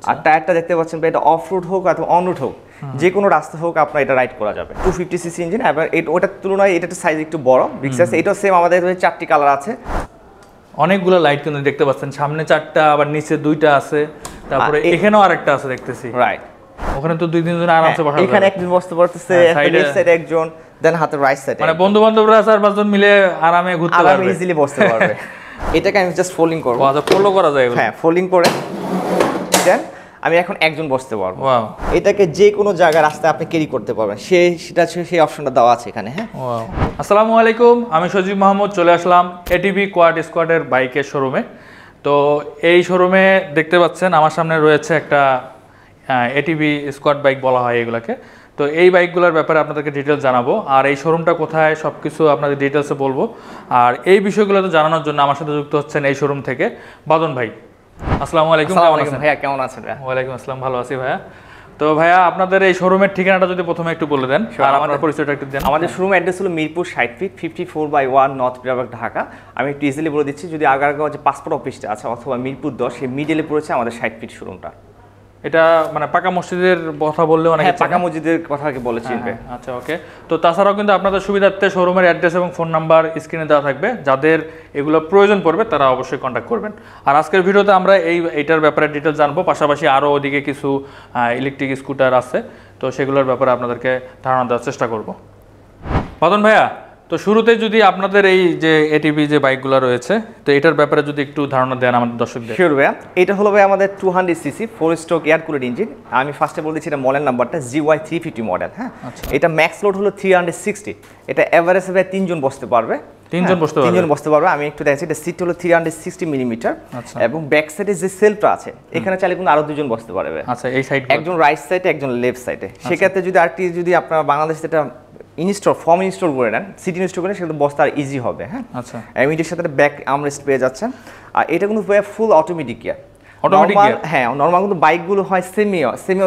আর টায়ারটা দেখতে পাচ্ছেন এটা অফ রোড হোক অথবা অন রোড হোক, যে কোনো রাস্তা হোক আপনার এটা রাইড করা যাবে। 250 সিসি ইঞ্জিন, এবার ওটার তুলনায় এটা একটু সাইজ একটু বড়, বিগ সাইজ। এটাও সেম আমাদের 4টি কালার আছে। অনেকগুলো লাইট কিন্তু দেখতে পাচ্ছেন, সামনে 4টা, আবার নিচে 2টা আছে, তারপরে এখানেও আরেকটা আছে দেখতেছি। রাইট, ওখানে তো 2-3 জন আরামসে বসা যাবে। এখানে একজন বসতে পারতেছে, লেফট সাইডে একজন, দেন হাতের রাইট সাইডে, মানে বন্ধু-বান্ধবরা 4-5 জন মিলে আরামে ঘুরতে পারবে, আরামে ইজিলি বসতে পারবে। এটাকে আমি জাস্ট ফোল্ডিং করব। আচ্ছা, ফলো করা যায় এগুলো? হ্যাঁ, ফোল্ডিং করে দেন আমি এখন একজন বসতে পারবো। ওয়াও, এটাকে যে কোনো জায়গায় রাস্তায় আপনি ক্যারি করতে পারবেন, সেই অপশনটা দেওয়া আছে এখানে। হ্যাঁ, ওয়াও। আসসালামু আলাইকুম, আমি সজীব মাহমুদ, চলে আসলাম এটিভি কোয়াড স্কোয়াডের বাইকের শোরুমে। তো এই শোরুমে দেখতে পাচ্ছেন আমার সামনে রয়েছে একটা এটিভি স্কোয়াড বাইক বলা হয় এগুলাকে। তো এই বাইকগুলোর ব্যাপারে আপনাদেরকে ডিটেলস জানাবো, আর এই শোরুমটা কোথায় সব কিছু আপনাদের ডিটেলসে বলবো। আর এই বিষয়গুলো তো জানানোর জন্য আমার সাথে যুক্ত হচ্ছেন এই শোরুম থেকে বাদন ভাই। আসসালামু আলাইকুম। ভাইয়া কেমন আছেন? ওয়ালাইকুম আসসালাম, ভালো আছি ভাইয়া। তো ভাইয়া, আপনাদের এই শোরুমের ঠিকানাটা যদি প্রথমে একটু বলে দেন আর আপনার পরিচয়টা একটু দেন। আমাদের শোরুম অ্যাড্রেস হলো মিরপুর 60 ফিট 54/1 নর্থ মিরাবাগ, ঢাকা। আমি একটু ইজিলি বলে দিচ্ছি, যদি আগারগাঁও যে পাসপোর্ট অফিসটা আছে অথবা মিরপুর 10, সেই মিডলে পড়েছে আমাদের 60 ফিট শোরুমটা। এটা মানে পাকা মসজিদের কথা বললে অনেক, পাকা মসজিদের কথা বলে চিনবে। আচ্ছা, ওকে। তো তাছাড়াও কিন্তু আপনাদের সুবিধার্থে শোরুমের অ্যাড্রেস এবং ফোন নাম্বার স্ক্রিনে দেওয়া থাকবে, যাদের এগুলো প্রয়োজন পড়বে তারা অবশ্যই কন্ট্যাক্ট করবেন। আর আজকের ভিডিওতে আমরা এইটার ব্যাপারে ডিটেলস জানবো, পাশাপাশি আরও ওদিকে কিছু ইলেকট্রিক স্কুটার আছে, তো সেগুলোর ব্যাপারে আপনাদেরকে ধারণা দেওয়ার চেষ্টা করব। বাদন ভাইয়া, তো শুরুতে যদি আপনাদের এই যে এটিভি যে বাইকগুলো রয়েছে, তো এটার ব্যাপারে যদি একটু ধারণা দেন আমাদের দর্শকদের। শিওর ভাইয়া, এটা হলো ভাই আমাদের 200 CC 4 stroke air cooler engine. আমি ফার্স্টে বলে দিচ্ছি এটা মডেল নাম্বারটা GY 350 মডেল। হ্যাঁ, এটা ম্যাক্স লোড হলো 360। এটা এভারেজে ভাই 3 জন বসতে পারবে। 3 জন বসতে পারবে। আমি একটু দেখাচ্ছি, এটা সিট হলো 360 মিলিমিটার, এবং ব্যাক সাইডে যে সেলফটা আছে এখানে চাইলে কিন্তু আরো 2 জন বসতে পারবে। আচ্ছা, এই সাইড একজন রাইট সাইডে একজন লেফট সাইডে। সেক্ষেত্রে যদি আপনারা বাংলাদেশে এটা ফর্ম ইনস্টল করে নেন, সিটি ইনস্টল করে, সেটা বসতে আর ইজি হবে। হ্যাঁ, আচ্ছা। এটার সাথে ব্যাক আর্মরেস্ট পেয়ে যাচ্ছেন। আর এটা কিন্তু ফুল অটোমেটিক গিয়ার। হ্যাঁ, নরমাল কিন্তু বাইকগুলো হয় সেমি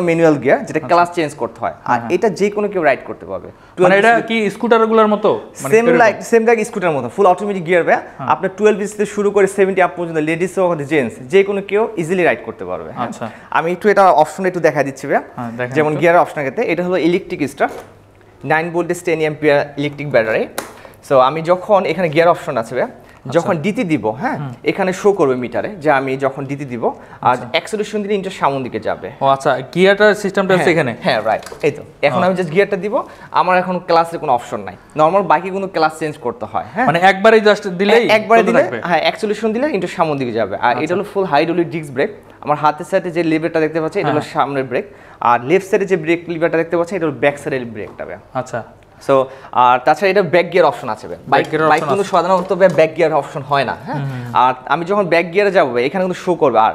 ম্যানুয়াল গিয়ার, যেটা ক্লাস চেঞ্জ করতে হয়। আর এটা যে কোনো কেউ রাইড করতে পারবে। মানে এটা কি স্কুটারগুলোর মতো? সেম লাইক স্কুটার মতো ফুল অটোমেটিক গিয়ার ভাই। আপনার 12 থেকে শুরু করে 70 আপ পর্যন্ত লেডিস ও জেন্টস যে কোনো কেউ ইজিলি রাইড করতে পারবে। আচ্ছা, আমি একটু এটা অপশন একটু দেখা দিচ্ছি ভাই। যেমন গিয়ারের অপশনের ক্ষেত্রে এটা হলো electric start, 9 voltage 10 ampere electric battery. So আমি যখন এখানে গিয়ার অপশন আছে ভাই, যখন ডিটি দিব, হ্যাঁ, এখানে শো করবে মিটারে যে আমি যখন ডিটি দিব, আর অ্যাক্সেলারেশন দিলে ইঞ্জিন সামনের দিকে যাবে। ও আচ্ছা, গিয়ারটার সিস্টেমটা আছে এখানে। হ্যাঁ, রাইট। এই তো এখন আমি জাস্ট গিয়ারটা দিব, আমার এখন ক্লাসের কোনো অপশন নাই। নরমাল বাইকে কোনো ক্লাস চেঞ্জ করতে হয়। হ্যাঁ, মানে একবারই জাস্ট দিলেই, হ্যাঁ, অ্যাক্সেলারেশন দিলে ইঞ্জিন সামনের দিকে যাবে। আর এটা হলো ফুল হাইড্রোলিক ডিস্ক ব্রেক। আমার হাতের সাইডে যে লিভারটা দেখতে পাচ্ছি এটা হলো সামনের ব্রেক, আর লেফট সাইডে যে ব্রেক লিভারটা দেখতে পাচ্ছি এটা হলো ব্যাক সাইডের ব্রেকটা। আচ্ছা, সো আর তাছাড়া এটা ব্যাক গিয়ার অপশন আছে। বাইক কিন্তু সাধারণত ব্যাক গিয়ার অপশন হয় না। হ্যাঁ, আর আমি যখন ব্যাক গিয়ারে যাবো এখানে কিন্তু শো করবে, আর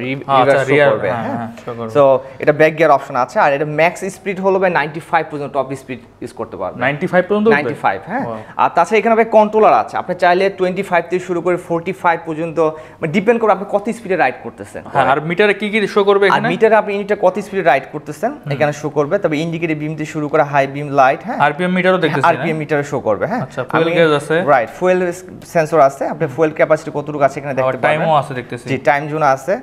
রিভার্স শো করবে। হ্যাঁ, সো এটা ব্যাক গিয়ার অপশন আছে। আর এটা ম্যাক্স স্পিড হলো 95 পর্যন্ত টপ স্পিড ইউজ করতে পারবে। 95 পর্যন্ত? 95। হ্যাঁ, আর তাছাড়া এখানে কন্ট্রোলার আছে, আপনি চাইলে 25 থেকে শুরু করে 45 পর্যন্ত, মানে ডিপেন্ড করে আপনি কত স্পিডে রাইড করতেছেন। আর মিটারে কি কি শো করবে এখানে? আর মিটারে আপনি ইউনিটটা কত স্পিডে রাইড করতেছেন এখানে শো করবে। তবে ইন্ডিকেটর বিম দিয়ে শুরু করে হাই বিম লাইট, হ্যাঁ, আরপিএম মিটারও দেখতেছি, আরপিএম মিটারে শো করবে। হ্যাঁ, আচ্ছা, ফুয়েল গেজ আছে, রাইট, ফুয়েল সেন্সর আছে, আপনি ফুয়েল ক্যাপাসিটি কতটুকু আছে এখানে দেখতে পাবেন। টাইমও আছে দেখতেছি, জি, টাইম জোন আছে।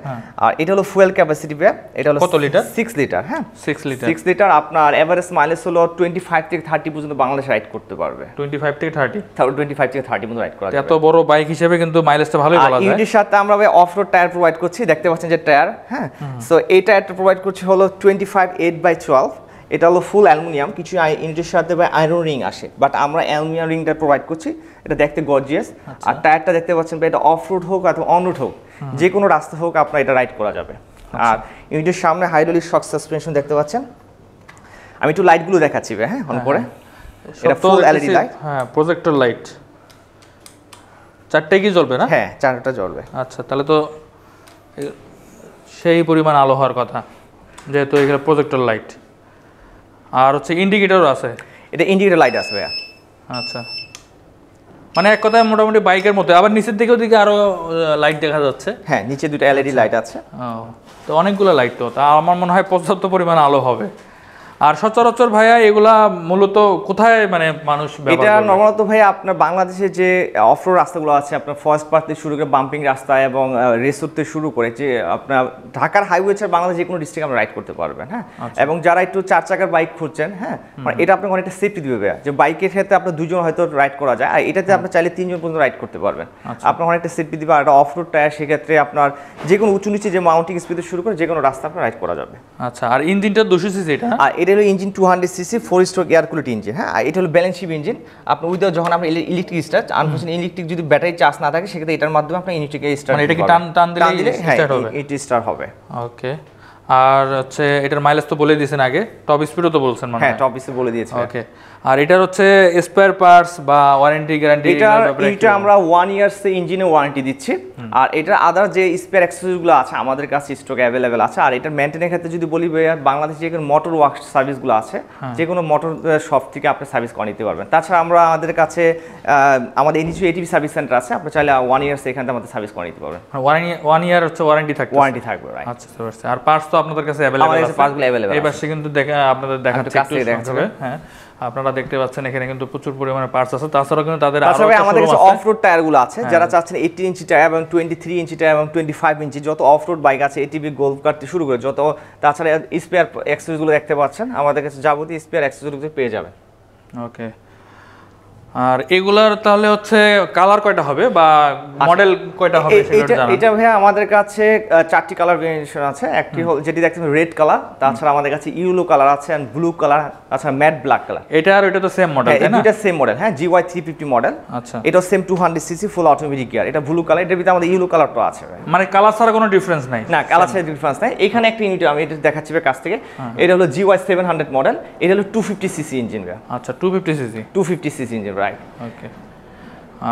আর এটা হলো ফুয়েল ক্যাপাসিটি ভাই, এটা হলো কত লিটার? 6 লিটার। হ্যাঁ, 6 লিটার। আপনার এভারেজ মাইলেজ হলো 25 থেকে 30 পর্যন্ত বাংলাদেশ রাইড করতে পারবে। 25 থেকে 30 পর্যন্ত রাইড করা যাবে। এত বড় বাইক হিসেবে কিন্তু মাইলেজটা ভালোই বলা যায়। ইউনিটের সাথে আমরা ভাই অফ রোড টায়ার প্রোভাইড করছি, দেখতে পাচ্ছেন যে টায়ার। হ্যাঁ, সো এই টায়ারটা প্রোভাইড করছি হলো 25 8/12। এটা হলো ফুল অ্যালুমিনিয়াম, কিছু ইউনিটের সাথে আয়রন রিং আসে, বাট আমরা অ্যালুমিনিয়াম রিংটা প্রোভাইড করছি। এটা দেখতে গর্জিয়াস। আর টায়ারটা দেখতে পাচ্ছেন এটা অফ রোড হোক অথবা অন রোড হোক, যে কোনো রাস্তা হোক আপনার এটা রাইড করা যাবে। আর ইউনিটের সামনে হাইড্রোলিক শক সাসপেনশন দেখতে পাচ্ছেন। আমি একটু লাইটগুলো দেখাচ্ছি ভাই। হ্যাঁ, অন করে এটা ফুল এলইডি লাইট। হ্যাঁ, প্রজেক্টর লাইট 4টাই কি জ্বলবে না? হ্যাঁ, 4টা জ্বলবে। আচ্ছা, তাহলে তো সেই পরিমাণ আলো হওয়ার কথা, যেহেতু এখানে প্রজেক্টর লাইট। আর হচ্ছে ইন্ডিকেটরও আছে। এটা ইন্ডিকেটর লাইট আছে ভাইয়া। আচ্ছা, মানে এক কথায় মোটামুটি বাইকের মতো। আবার নিচের দিকেও দিকে আরো লাইট দেখা যাচ্ছে। হ্যাঁ, নিচে 2টা এলইডি লাইট আছে। তো অনেকগুলো লাইট, তো তা আমার মনে হয় পর্যাপ্ত পরিমাণ আলো হবে। আর সচরাচর ভাইয়া এগুলা মূলত কোথায় মানে মানুষ ব্যবহার এটা করে? নর্মালত ভাইয়া আপনার বাংলাদেশে যে অফরোড রাস্তাগুলো আছে, আপনার ফরেস্ট পার্ক থেকে শুরু করে বাম্পিং রাস্তা এবং রেসোর্ট থেকে শুরু করে যে আপনার ঢাকার হাইওয়ে ছাড়া বাংলাদেশ যে কোনো ডিস্ট্রিক্টে আমরা রাইড করতে পারবেন। হ্যাঁ, এবং যারা একটু 4 চাকার বাইক খুঁজছেন, হ্যাঁ, মানে এটা আপনাকে অনেকটা সেফটি দিবে ভাইয়া, যে বাইকের ক্ষেত্রে আপনার 2 জন হয়তো রাইড করা যায়, আর এটাতে আপনি চাইলে 3 জন পর্যন্ত রাইড করতে পারবেন। আপনার অনেকটা সেফটি দিবে। আর এটা অফরোড টায়ার, সেক্ষেত্রে আপনার যে কোনো উঁচু নিচে যে মাউন্টিং স্পিডে শুরু করে যে কোনো রাস্তা আপনার রাইড করা যাবে। আচ্ছা, আর ইঞ্জিনটা 200 সিসি এটা? আর এটা হলো engine 200 CC 4 stroke air cooled engine. হ্যাঁ, আর এটা হলো ব্যালেন্স শিপ ইঞ্জিন। আপনি উইদাউট যখন আপনি ইলেকট্রিক স্টার্ট, আনফরচুনেটলি ইলেকট্রিক যদি ব্যাটারি চার্জ না থাকে সেক্ষেত্রে এটার মাধ্যমে আপনি ইলেকট্রিক স্টার্ট, মানে এটা কি টান দিলে স্টার্ট হবে? এটা স্টার্ট হবে। ওকে। আর হচ্ছে এটার মাইলেজ তো বলে দিয়েছেন আগে, টপ স্পিডও তো বলছেন মানে? হ্যাঁ, টপ স্পিড বলে দিয়েছি। ওকে। আর এটার হচ্ছে স্পেয়ার পার্টস বা ওয়ারেন্টি গ্যারান্টি? এটা আমরা 1 ইয়ার্স ইঞ্জিনে ওয়ারেন্টি দিচ্ছি। আর এটার আদার যে স্পেয়ার অ্যাক্সেসরিজগুলো আছে আমাদের কাছে স্টক অ্যাভেলেবেল আছে। আর এটার মেইনটেনের ক্ষেত্রে যদি বলি ভাইয়া, বাংলাদেশে যে কোনো মোটর ওয়ার্ক সার্ভিসগুলো আছে, যে কোনো মোটর শপ থেকে আপনি সার্ভিস করে নিতে পারবেন। তাছাড়া আমাদের কাছে আমাদের কিছু এটিভি সার্ভিস সেন্টার আছে, আপনি চাইলে 1 ইয়ার্স এখান থেকে আমাদের সার্ভিস করে নিতে পারবেন। 1 ইয়ার হচ্ছে ওয়ারেন্টি থাকবে? ওয়ারেন্টি থাকবে, রাইট। আচ্ছা, বুঝতে পারছি। আর পার্টস তো আপনাদের কাছে অ্যাভেলেবল আছে? আমাদের কাছে পার্টসগুলো অ্যাভেলেবল আছে। এই পাশে কিন্তু আপনাদের দেখাচ্ছে একটু। হ্যাঁ, আপনারা দেখতে পাচ্ছেন এখানে কিন্তু প্রচুর পরিমাণে পার্টস আছে। তাছাড়াও কিন্তু তাদের আমাদের কাছে অফরোড টায়ারগুলো আছে, যারা চাচ্ছেন 18 ইঞ্চি টায়ার এবং 23 ইঞ্চি টায়ার এবং 25 ইঞ্চি যত অফরোড বাইক আছে, এটিভি গোল্ফ কার থেকে শুরু করে যত, তাছাড়া স্পেয়ার অ্যাক্সেসরিজগুলো দেখতে পাচ্ছেন আমাদের কাছে যাবতীয় স্পেয়ার অ্যাক্সেসরিজ পেয়ে যাবেন। ওকে। আর এগুলার তাহলে হচ্ছে কালার কয়টা হবে বা মডেল কয়টা হবে সেটা জানান? এটা ভাইয়া আমাদের কাছে 4টি কালার ভেরিয়েশন আছে। একটি হল যেটি দেখছেন রেড কালার, তাছাড়া আমাদের কাছে ইয়েলো কালার আছে এন্ড ব্লু কালার, তাছাড়া ম্যাট ব্ল্যাক কালার। এটা আর এটা তো সেম মডেল তাই না? এটা সেম মডেল, হ্যাঁ, GY 350 মডেল। আচ্ছা, এটা same 200 CC full automatic gear. এটা ব্লু কালার, এটার ভিতরে আমাদের ইয়েলো কালারটা আছে। মানে কালার ছাড়া কোনো ডিফারেন্স নাই? না, কালার ছাড়া ডিফারেন্স নাই। এখানে একটা ইউনিট আমি এটা দেখাচ্ছি কাছ থেকে। এটা হলো GY 700 মডেল। এটা হলো 250 সিসি ইঞ্জিন। আচ্ছা, 250 CC? 250 CC engine, right. Okay.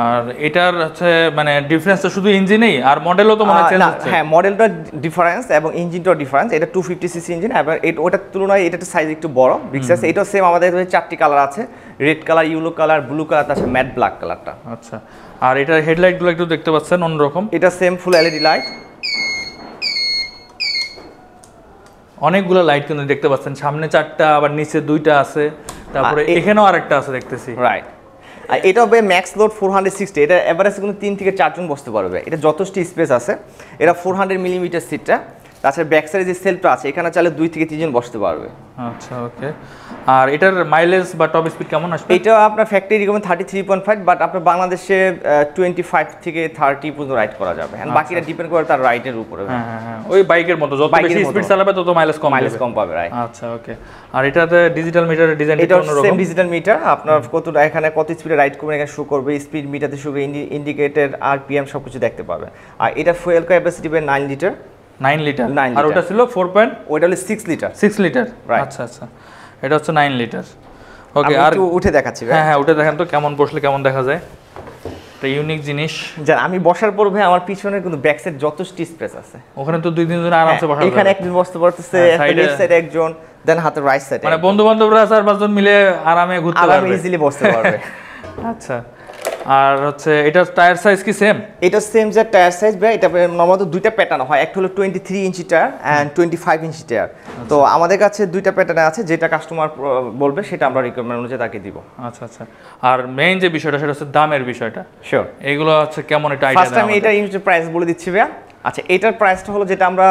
আর এটার হচ্ছে মানে ডিফারেন্সটা শুধু ইঞ্জিনেই, আর মডেলও তো মনে চেঞ্জ হচ্ছে? হ্যাঁ, মডেলটা ডিফারেন্স এবং ইঞ্জিনটাও ডিফারেন্স। এটা 250 সিসি ইঞ্জিন এবং ওটার তুলনায় এটার সাইজ একটু বড়, বিগ সাইজ। এটাও সেম আমাদের 4টি কালার আছে, red colour, yellow colour, blue colour, তাছাড়া ম্যাট ব্ল্যাক কালারটা। আচ্ছা। আর এটার হেডলাইটগুলো একটু দেখতে পাচ্ছেন অন্যরকম? এটা সেম ফুল LED লাইট। অনেকগুলো লাইট কিন্তু দেখতে পাচ্ছেন, সামনে 4টা, আবার নিচে 2টা আছে, তারপরে এখানেও আরেকটা আছে দেখতেছি, রাইট। আর এটা হবে ম্যাক্স লোড 460। এটা এভারেজ কিন্তু 3 থেকে 4 জন বসতে পারবে। এটা যথেষ্ট স্পেস আছে। এটা 400 মিলিমিটার সিটটা। তাছাড়া ব্যাক সাইডে যে সেলফটা আছে, এখানে চাইলে 2 থেকে 3 জন বসতে পারবে। আচ্ছা, ওকে। আর এটার মাইলেজ বা টপ স্পিড কেমন আসবে? এটা আপনার ফ্যাক্টরি রিকমেন্ড 33.5, বাট আপনার বাংলাদেশে 25 থেকে 30 পর্যন্ত রাইড করা যাবে। আর বাকিটা ডিপেন্ড করে তার রাইডের উপরে। হ্যাঁ, ওই বাইকের মতো যত বেশি স্পিড চালাবে তত মাইলেজ কম পাবে, রাইট। আচ্ছা, ওকে। আর এটাতে ডিজিটাল মিটারের ডিজাইন এটা সেম ডিজিটাল মিটার। আপনার এখানে কত স্পিডে রাইড করবেন এখানে শো করবে, স্পিড মিটারতে শো করবে, ইন্ডিকেটর, RPM সবকিছু দেখতে পাবে। আর এটা ফুয়েল ক্যাপাসিটি 9 লিটার। 9 লিটার? আর ওটা ছিল 4 পয়েন্ট? ওটা হলো 6 লিটার। 6 লিটার, আচ্ছা আচ্ছা। এটা হচ্ছে 9 লিটার। ওকে। আর উঠে দেখাচ্ছি। হ্যাঁ, উঠে দেখেন তো কেমন বসলে কেমন দেখা যায়। এটা ইউনিক জিনিস। জান, আমি বসার পর ভাই আমার পিছনে কিন্তু ব্যাক সাইড যথেষ্ট স্পেস আছে। ওখানে তো 2-3 জন আরামসে বসা যায়। এখানে একজন বসতে পারতেছে, লেফট সাইডে একজন, দেন হাতের রাইট সাইডে, মানে বন্ধু-বান্ধবরা 4-5 জন মিলে আরামে ঘুরতে পারবে, আরামে ইজিলি বসতে পারবে। আচ্ছা। আর হচ্ছে এটা টায়ার সাইজ কি সেম? এটা সেম যে টায়ার সাইজ ভাই। এটা নরমালি 2টা প্যাটার্ন হয়, একটা হলো 23 inch tyre and 25 inch tyre. তো আমাদের কাছে 2টা প্যাটার্ন আছে, যেটা কাস্টমার বলবে সেটা আমরা রিকমেন্ড অনুযায়ী তাকে দিব। আচ্ছা আচ্ছা। আর মেইন যে বিষয়টা সেটা হচ্ছে দামের বিষয়টা। শিওর। এগুলো হচ্ছে কেমন একটা আইডিয়া? ফার্স্ট আমি এটা ইউনিটের প্রাইস বলে দিচ্ছি ভাইয়া। আচ্ছা, এটার প্রাইসটা হলো, যেটা আমরা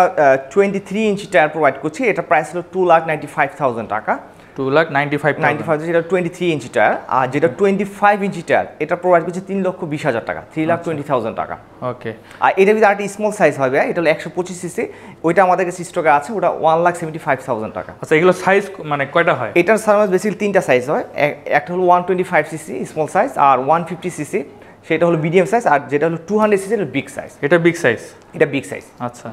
23 ইঞ্চি টায়ার প্রোভাইড করছি, এটা প্রাইস হলো 2,95,000 টাকা। 2,95,000 যেটা 23 ইঞ্চি টায়ার। আর যেটা 25 ইঞ্চি টায়ার, এটা প্রোভাইড করছে 3,20,000 টাকা, 3,20,000 টাকা। ওকে। আর এটার ভিতরে আরেকটা স্মল সাইজ হবে, এটা হলো 125 সিসি। ওইটা আমাদের কাছে স্টকে আছে, ওটা 1,75,000 টাকা। আচ্ছা, এগুলো সাইজ মানে কয়টা হয়? এটার সাইজ বেসিক্যালি 3টা সাইজ হয়। একটা হলো 125 সিসি স্মল সাইজ, আর 150 সিসি সেটা হলো মিডিয়াম সাইজ, আর যেটা হলো 200 সিসি এটা বিগ সাইজ। এটা বিগ সাইজ? এটা বিগ সাইজ। আচ্ছা।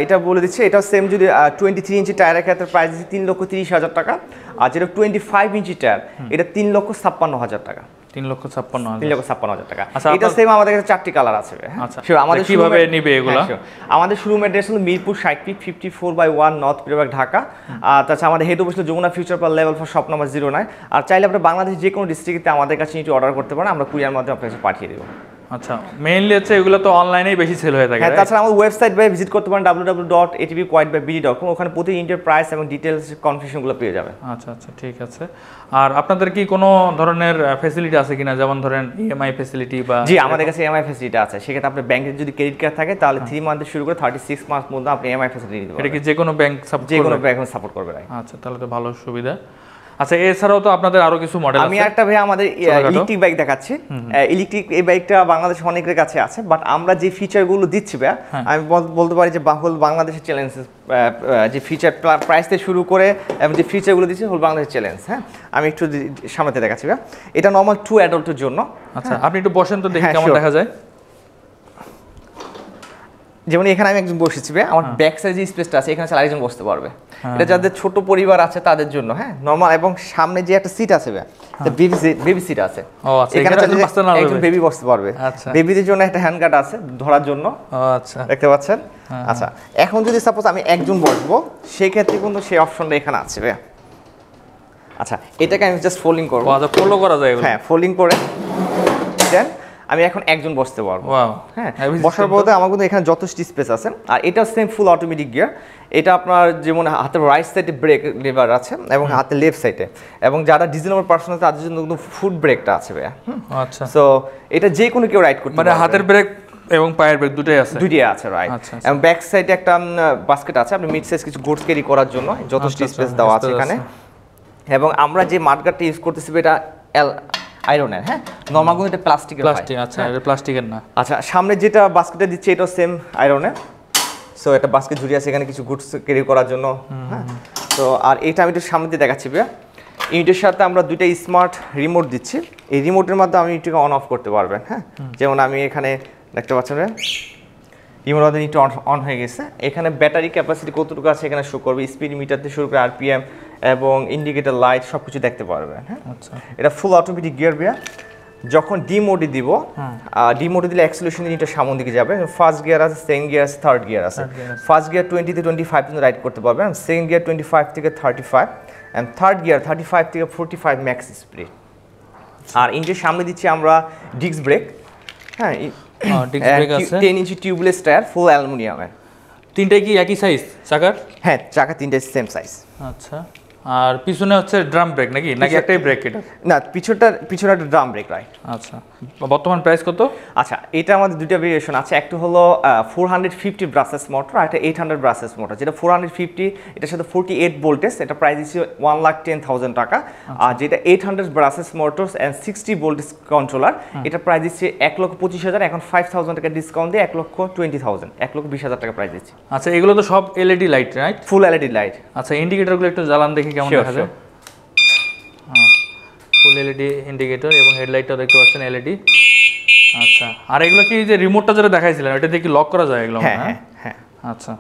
এটা বলে দিচ্ছি, এটা সেম যদি 23 ইঞ্চি টায়ারের ক্ষেত্রে প্রাইস দিচ্ছি 3,30,000 টাকা। আর যেটা 25 ইঞ্চি টায়ার, এটা 3,56,000 টাকা। 3,56,000 টাকা। এটা সেম আমাদের কাছে 4টি কালার আছে। আচ্ছা, আমাদের কিভাবে নিবে এগুলো? আমাদের শোরুম অ্যাড্রেস হলো মিরপুর 60 54/1 নর্থ পিরবাগ, ঢাকা। আর তাছাড়া আমাদের হেড অফিস হলো Jamuna future park level 4 shop number 09। আর চাইলে আপনি বাংলাদেশ যে কোনো ডিস্ট্রিক্টে আমাদের কাছে নিয়ে অর্ডার করতে পারেন, আমরা কুরিয়ার মাধ্যমে আপনার কাছে পাঠিয়ে দেবো। আচ্ছা, মেইনলি হচ্ছে এগুলো তো অনলাইনেই বেশি সেল হয়ে থাকে। হ্যাঁ, তাছাড়া আমার ওয়েবসাইট ভিজিট করতে পারেন www.atbquite.bd.com, ওখানে প্রতি ইউনিটের প্রাইস এবং ডিটেইলস কনফিউশনগুলো পেয়ে যাবেন। আচ্ছা আচ্ছা, ঠিক আছে। আর আপনাদের কি কোনো ধরনের ফ্যাসিলিটি আছে কিনা, যেমন ধরেন ইএমআই ফ্যাসিলিটি বা? জি, আমাদের কাছে ইএমআই ফ্যাসিলিটি আছে। সেক্ষেত্রে আপনার ব্যাংকের যদি ক্রেডিট কার্ড থাকে তাহলে 3 মান্থ শুরু করে 36 মান্থ পর্যন্ত আপনি ইএমআই ফ্যাসিলিটি নিতে পারবেন। এটা কি যে কোনো ব্যাংক সাপোর্ট করবে? যে কোনো ব্যাংক সাপোর্ট করবে। আচ্ছা, তাহলে তো ভালো সুবিধা। আচ্ছা, এছাড়াও তো আপনাদের আরো কিছু মডেল আছে। আমি একটা ভাই আমাদের ইলেকট্রিক বাইক দেখাচ্ছি। ইলেকট্রিক এই বাইকটা বাংলাদেশে অনেকের কাছে আছে, বাট আমরা যে ফিচারগুলো দিচ্ছি ভাই, আমি বলতে পারি যে বাংলাদেশের চ্যালেঞ্জ, যে ফিচার প্রাইস থেকে শুরু করে এবং যে ফিচারগুলো দিচ্ছি হল বাংলাদেশের চ্যালেঞ্জ। হ্যাঁ, আমি একটু সামনে দেখাচ্ছি ভাই। এটা নরমাল 2 অ্যাডাল্টের জন্য। আচ্ছা, আপনি একটু বসেন তো দেখি কেমন দেখা যায়। যেমন এখানে আমি একজন বসেছি, আমার ব্যাক সাইড যে স্পেসটা আছে এখানে আরেকজন বসতে পারবে। এটা যাদের ছোট পরিবার আছে তাদের জন্য, হ্যাঁ, নরমাল। এবং সামনে যে একটা সিট আছে বেবি সিট আছে, এখানে একজন বেবি বসতে পারবে। বেবিদের জন্য একটা হ্যান্ড গার্ড আছে ধরার জন্য। আচ্ছা, দেখতে পাচ্ছেন? আচ্ছা, এখন যদি সাপোজ আমি একজন বসবো সেই ক্ষেত্রে কিন্তু সেই অপশনটা এখানে আছে ভাই। আচ্ছা, এটাকে আমি জাস্ট ফোল্ডিং করবো। আচ্ছা, ফলো করা যায়? হ্যাঁ, ফোল্ডিং করে দেন আমি এখন একজন বসতে পারবো। হ্যাঁ, বসার পরে আমার কিন্তু এখানে যথেষ্ট স্পেস আছে। আর এটা সেম ফুল অটোমেটিক গিয়ার। এটা আপনার যেমন হাতের রাইট সাইডে ব্রেক লিভার আছে এবং হাতের লেফট সাইডে, এবং যারা ডিজেবল পারসন আছে তাদের জন্য কিন্তু ফুট ব্রেকটা আছে ভাইয়া। আচ্ছা, সো এটা যে কোনো কেউ রাইড করতে পারবে। মানে হাতের ব্রেক এবং পায়ের ব্রেক দুটোই আছে? দুটোই আছে, রাইট। এবং ব্যাক সাইডে একটা বাস্কেট আছে, আপনি মিড সাইজ কিছু গুডস ক্যারি করার জন্য যথেষ্ট স্পেস দেওয়া আছে এখানে। এবং আমরা যে মাডগার্ডটা ইউজ করতেছি এটা আয়রনের। হ্যাঁ, নরমাল কিন্তু এটা প্লাস্টিকের। আচ্ছা, এটা প্লাস্টিকের না। আচ্ছা, সামনে যেটা বাস্কেটে দিচ্ছে এটা সেম আয়রনের। সো এটা বাস্কেট ঝুড়ি আছে এখানে কিছু গুডস ক্যারি করার জন্য। হ্যাঁ, তো আর এটা আমি একটু সামনে দিয়ে দেখাচ্ছি ভাইয়া। ইউনিটের সাথে আমরা দুইটা স্মার্ট রিমোট দিচ্ছি। এই রিমোটের মাধ্যমে আমি ইউনিটকে অন অফ করতে পারবেন। হ্যাঁ, যেমন আমি এখানে দেখতে পাচ্ছেন রিমোট মাধ্যমে ইউনিট অন হয়ে গেছে। এখানে ব্যাটারি ক্যাপাসিটি কতটুকু আছে এখানে শো করবে, স্পিড মিটার থেকে শুরু করে আরপিএম এবং ইন্ডিকেটর লাইট সব কিছু দেখতে পারবেন। হ্যাঁ, আচ্ছা, এটা ফুল অটোমেটিক গিয়ার ভাইয়া। যখন ডিমোডে দিব, ডিমোডে দিলে অ্যাক্সিলারেশন ইউনিটটা সামনের দিকে যাবে। ফার্স্ট গিয়ার আছে, সেকেন্ড গিয়ার আছে, থার্ড গিয়ার আছে। ফার্স্ট গিয়ার 20 থেকে 25 পর্যন্ত রাইড করতে পারবেন, সেকেন্ড গিয়ার 25 থেকে 35, এন্ড থার্ড গিয়ার 35 থেকে 45 ম্যাক্স স্পিড। আর ইঞ্জিনের সামনে দিচ্ছি আমরা ডিস্ক ব্রেক। হ্যাঁ, ডিস্ক ব্রেক আছে, 10 ইঞ্চি টিউবলেস টায়ার, ফুল অ্যালুমিনিয়ামের। তিনটাই কি একই সাইজ চাকার? হ্যাঁ, চাকা তিনটাই সেম সাইজ। আচ্ছা, আর পিছনে হচ্ছে ড্রাম ব্রেক নাকি একটাই ব্রেক? এটা না, পিছনটা একটা ড্রাম ব্রেক, রাইট। আচ্ছা, বর্তমান প্রাইস কত? আচ্ছা, এটা আমাদের দুইটা ভেরিয়েশন আছে। একটা হলো 450 ব্রাসেস মোটর, আর একটা 800 ব্রাসেস মোটর। যেটা 450 এটার সাথে 48 ভোল্টেজ, এটা প্রাইস দিচ্ছে 1,10,000 টাকা। আর যেটা 800 ব্রাসেস মোটরস এন্ড 60 ভোল্টেজ কন্ট্রোলার, এটা প্রাইস দিচ্ছে 1,25,000। এখন 5,000 টাকা ডিসকাউন্ট দিয়ে 1,20,000, 1,20,000 টাকা প্রাইস দিচ্ছে। আচ্ছা, এগুলো তো সব এলইডি লাইট, রাইট? ফুল এলইডি লাইট। আচ্ছা, ইন্ডিকেটরগুলো একটু জ্বালান দেখি কেমন দেখা যায়। ফুল এলইডি ইন্ডিকেটর এবং হেডলাইটটাও দেখতে পাচ্ছেন এলইডি। আচ্ছা, আর এগুলো কি যে রিমোটটা যেটা দেখাইছিলেন এটা দিয়ে কি লক করা যায় এগুলো? হ্যাঁ হ্যাঁ। আচ্ছা,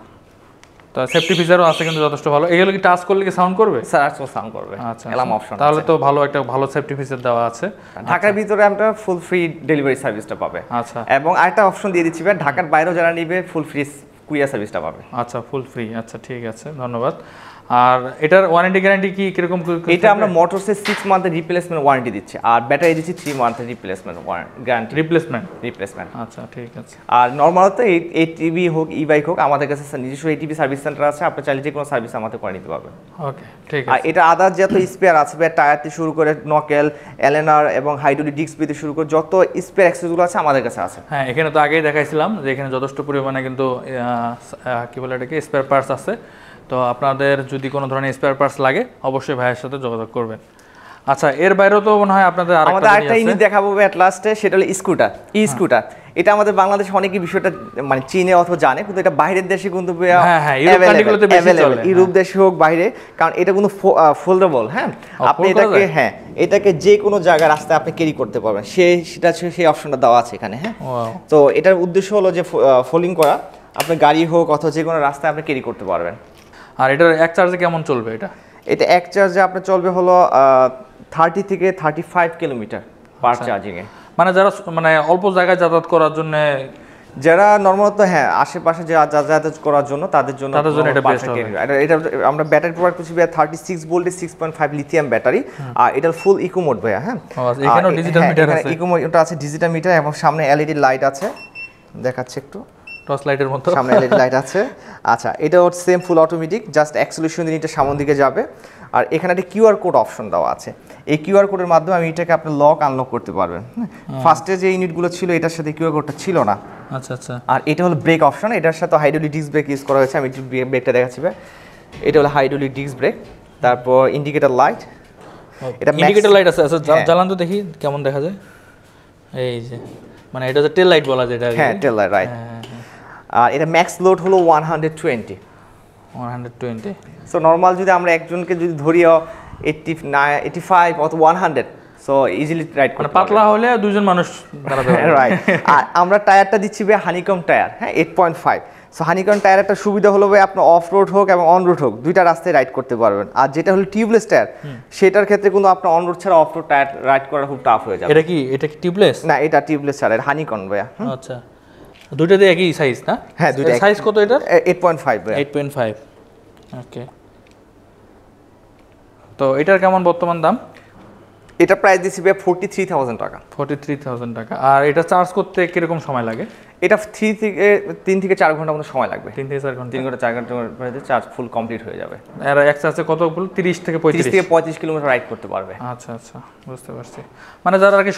তো সেফটি ফিচারও আছে কিন্তু যথেষ্ট ভালো। এগুলো কি টাচ করলে কি সাউন্ড করবে? স্যার, সাউন্ড করবে। আচ্ছা, এলাম অপশন, তাহলে তো ভালো একটা ভালো সেফটি ফিচার দেওয়া আছে। ঢাকার ভিতরে আমরা ফুল ফ্রি ডেলিভারি সার্ভিসটা পাবে। আচ্ছা, এবং আরেকটা অপশন দিয়ে দিচ্ছি, ঢাকার বাইরেও যারা নিবে ফুল ফ্রি কুরিয়ার সার্ভিসটা পাবে। আচ্ছা, ফুল ফ্রি। আচ্ছা, ঠিক আছে, ধন্যবাদ। আর এটার ওয়ারেন্টি গ্যারান্টি কি কিরকম? এটা আমরা মোটরসে 6 মান্থের রিপ্লেসমেন্ট ওয়ারেন্টি দিচ্ছি, আর ব্যাটারি দিচ্ছি 3 মান্থের রিপ্লেসমেন্ট গ্যারান্টি। রিপ্লেসমেন্ট। আচ্ছা, ঠিক আছে। আর নরমালত এটিভি হোক, ই বাইক হোক, আমাদের কাছে নিজস্ব এটিভি সার্ভিস সেন্টার আছে, আপনি চাইলে যে কোনো সার্ভিস আমাদের করে নিতে পারবেন। ওকে, ঠিক আছে। আর এটা আদার যত স্পেয়ার আছে, টায়ার থেকে শুরু করে নকেল, এলএনআর এবং হাইড্রোলিক ডিস্ক থেকে শুরু করে যত স্পেয়ার অ্যাক্সেসগুলো আছে আমাদের কাছে আছে। হ্যাঁ, এখানে তো আগেই দেখাইছিলাম যে এখানে যথেষ্ট পরিমাণে কিন্তু কি বলে এটাকে স্পেয়ার পার্টস আছে। তো আপনাদের যদি কোনো ধরনের স্পেয়ার পার্টস লাগে অবশ্যই ভাইয়ের সাথে যোগাযোগ করবেন। আচ্ছা, এর বাইরেও তো মনে হয় আপনাদের আরেকটা জিনিস দেখাবো এট লাস্টে, সেটা হলো স্কুটার, স্কুটার। এটা আমাদের বাংলাদেশে অনেকে বিষয়টা মানে চিনে অথবা জানে, কিন্তু এটা বাইরের দেশে কিন্তু ইউরোপ দেশে হোক বাইরে, কারণ এটা কিন্তু ফোল্ডেবল। হ্যাঁ, আপনি এটাকে যে কোনো জায়গায় রাস্তায় আপনি ক্যারি করতে পারবেন, সেই অপশনটা দেওয়া আছে এখানে। হ্যাঁ, তো এটার উদ্দেশ্য হলো যে ফোল্ডিং করা, আপনার গাড়ি হোক অথবা যে কোনো রাস্তায় আপনি ক্যারি করতে পারবেন। আর এটার এক চার্জে কেমন চলবে? এটা এক চার্জে আপনার চলবে হলো 30 থেকে 35 কিলোমিটার পার চার্জিং এ। মানে যারা মানে অল্প জায়গায় যাতায়াত করার জন্য যারা নর্মালত হ্যাঁ আশেপাশে যাতায়াত করার জন্য তাদের জন্য এটা বেস্ট হবে। এটা আমরা ব্যাটারি প্রোভাইড করছি ভাইয়া 36 ভোল্টের 6.5 লিথিয়াম ব্যাটারি, আর এটা ফুল ইকো মোড ভাইয়া। হ্যাঁ এখানেও ডিজিটাল মিটার আছে, ইকো মোড এটা আছে, ডিজিটাল মিটার এবং সামনে এলইডি লাইট আছে, দেখাচ্ছে একটু টর্চ লাইটের মতো সামনে এলইডি লাইট আছে। আচ্ছা এটা হচ্ছে same full automatic, just acceleration দিয়ে এটা সামনের দিকে যাবে। আর এখানে একটা কিউআর কোড অপশন দেওয়া আছে, এই কিউআর কোডের মাধ্যমে আমি এটাকে আপনি লক আনলক করতে পারবেন। ফার্স্টে যে ইউনিটগুলো ছিল এটার সাথে কিউআর কোডটা ছিল না। আচ্ছা আচ্ছা। আর এটা হলো ব্রেক অপশন, এটার সাথে হাইড্রোলিক ডিস্ক ব্রেক ইউজ করা হয়েছে। আমি একটু ব্রেকটা দেখাচ্ছি ভাই, এটা হলো হাইড্রোলিক ডিস্ক ব্রেক। তারপর ইন্ডিকেটর লাইট, এটা ইন্ডিকেটর লাইট আছে। আচ্ছা জ্বালান তো দেখি কেমন দেখা যায়। এই যে মানে এটা হচ্ছে টেল লাইট বলা যায় এটা। হ্যাঁ টেল লাইট, রাইট। আর এটা ম্যাক্স লোড হলো 120। সো নর্মাল যদি আমরা একজনকে যদি ধরিও 85 অথবা 100, সো ইজিলি রাইড করতে পারবে। পাতলা হলে দুজন মানুষ দাঁড়াতে পারবে, রাইট। আর আমরা টায়ারটা দিচ্ছি ভাই হানিকম টায়ার, হ্যাঁ 8.5। সো হানিকম টায়ার একটা সুবিধা হলো ভাই আপনার অফ রোড হোক এবং অন রোড হোক দুইটা রাস্তায় রাইড করতে পারবেন। আর যেটা হলো টিউবলেস টায়ার, সেটার ক্ষেত্রে কিন্তু আপনার অন রোড ছাড়া অফ রোড টায়ার রাইড করা খুব টাফ হয়ে যাবে। এটা কি টিউবলেস? না এটা টিউবলেস ছাড়া, এটা হানিকম ভাইয়া। আচ্ছা দুইটাতে একই সাইজ না? হ্যাঁ দুইটা সাইজ কত এটা? 8.5 ভাইয়া। 8.5। ওকে, তো এটার কেমন বর্তমান দাম? এটা প্রাইস দিচ্ছি ভাই 43,000 টাকা। 43,000 টাকা। আর এটা চার্জ করতে কিরকম সময় লাগে? এটা 3 থেকে 4 ঘন্টার মতো সময় লাগবে। 3 থেকে 4 ঘন্টা? 3 ঘন্টা 4 ঘন্টার মধ্যে চার্জ ফুল কমপ্লিট হয়ে যাবে। এর এক চার্জে কত বল? 30 থেকে 35 কিলোমিটার রাইড করতে পারবে। আচ্ছা আচ্ছা, বুঝতে পারছি। মানে যারা আর কি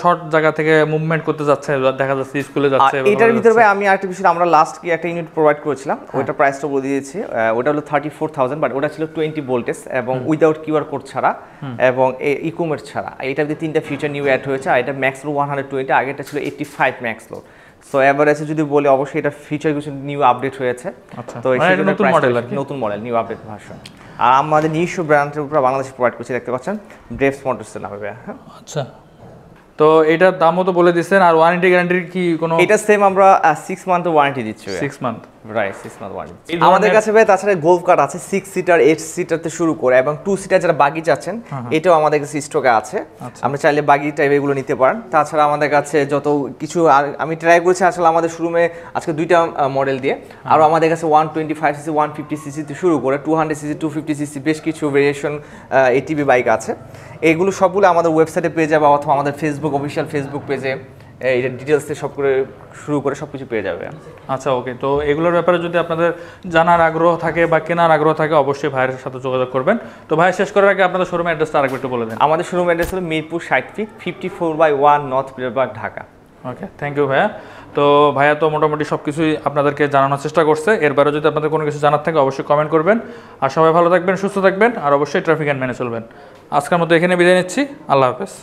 শর্ট জায়গা থেকে মুভমেন্ট করতে যাচ্ছে, দেখা যাচ্ছে স্কুলে যাচ্ছে। এটার ভিতরে ভাই আমি আরেকটা বিষয়, আমরা লাস্ট কি একটা ইউনিট প্রোভাইড করেছিলাম, ওইটা প্রাইসটা বলে দিয়েছি। ওটা হলো 34,000, বাট ওটা ছিল 20 ভোল্টেজ এবং উইদাউট কিউআর কোড ছাড়া এবং ইকোমেট ছাড়া। এটার ভিতরে 3টা ফিচার নিউ অ্যাড হয়েছে। আর এটা ম্যাক্স লোড 120, আগেটা ছিল 85 ম্যাক্স লোড। সো এভারেজে যদি বলি অবশ্যই এটা ফিচার কিছু নিউ আপডেট হয়েছে। তো এটা নতুন মডেল আর কি, নতুন মডেল, নিউ আপডেট ভার্সন। আর আমাদের নিজস্ব ব্র্যান্ডের উপর বাংলাদেশে প্রোভাইড করছি, দেখতে পাচ্ছেন ব্রেভস মোটরসের নামে। আচ্ছা, তো এটার দামও তো বলে দিচ্ছেন। আর ওয়ারেন্টি গ্যারান্টির কি কোনো? এটা সেম আমরা 6 মান্থ ওয়ারেন্টি দিচ্ছি। 6 মান্থ, রাইট, 6 মান্থ ওয়ারেন্টি আমাদের কাছে ভাই। তাছাড়া গোল্ফ কার্ড আছে 6 সিটার 8 সিটারতে শুরু করে এবং 2 সিটার যারা বাগি চাচ্ছেন এটাও আমাদের কাছে স্টকে আছে। আমরা চাইলে বাগি টাইপ এগুলো নিতে পারেন। তাছাড়া আমাদের কাছে যত কিছু, আর আমি ট্রাই করেছি আসলে আমাদের শোরুমে আজকে 2টা মডেল দিয়ে, আর আমাদের কাছে 125 সিসি 150 সিসি থেকে শুরু করে 200 সিসি 250 সিসি বেশ কিছু ভেরিয়েশন এটিভি বাইক আছে। এইগুলো সবগুলো আমাদের ওয়েবসাইটে পেয়ে যাবে অথবা আমাদের ফেসবুক অফিসিয়াল ফেসবুক পেজে এই ডিটেলসে সব করে শুরু করে সব কিছু পেয়ে যাবে। আচ্ছা ওকে, তো এগুলোর ব্যাপারে যদি আপনাদের জানার আগ্রহ থাকে বা কেনার আগ্রহ থাকে অবশ্যই ভাইয়ের সাথে যোগাযোগ করবেন। তো ভাই শেষ করার আগে আপনাদের শোরুমের অ্যাড্রেসটা আরেকবার একটু বলে দেন। আমাদের শোরুম অ্যাড্রেস হলো Mirpur 60 feet 54/1 north Pirerbag, Dhaka. Okay, thank you ভাইয়া। তো ভাইয়া তো মোটামুটি সব কিছুই আপনাদেরকে জানানোর চেষ্টা করছে। এরপরে যদি আপনাদের কোনো কিছু জানার থাকে অবশ্যই কমেন্ট করবেন। আর সবাই ভালো থাকবেন, সুস্থ থাকবেন, আর অবশ্যই ট্রাফিক আইন মেনে চলবেন। আজকের মতো এখানে বিদায় নিচ্ছি। আল্লাহ হাফেজ।